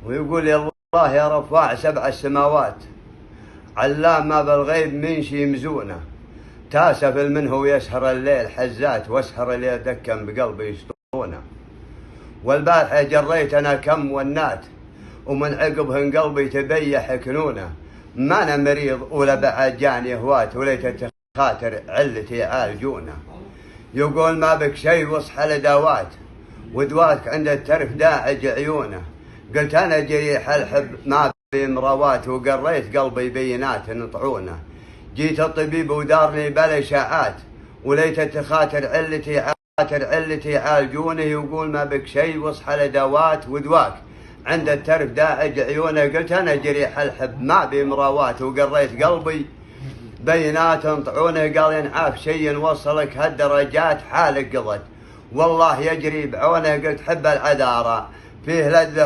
ويقول يا الله يا رفاع سبع السماوات، علام ما بالغيب من شي مزونه، تاسف منه ويسهر الليل حزات، واسهر الليل دكا بقلبي يسطونه. والبارحة جريت أنا كم ونات، ومن عقبهن قلبي تبيح كنونه. ما أنا مريض ولا بعد جاني هوات، وليت خاطر علتي عالجونه. يقول ما بك شي واصحى لداوات، ودواتك عند الترف داعج عيونه. قلت أنا جريح الحب ما بي مروات، وقريت قلبي بينات نطعونه. جيت الطبيب ودارني بلا إشاعات، وليت تخاطر علتي عالجونه. يقول ما بك شي واصحى لداوات، ودواك عند الترف داعج عيونه. قلت أنا جريح الحب ما بي مروات، وقريت قلبي بينات نطعونه. قال ينعاف شي وصلك هالدرجات، حالك قضت والله يجري بعونه. قلت حب العذارى فيه لذة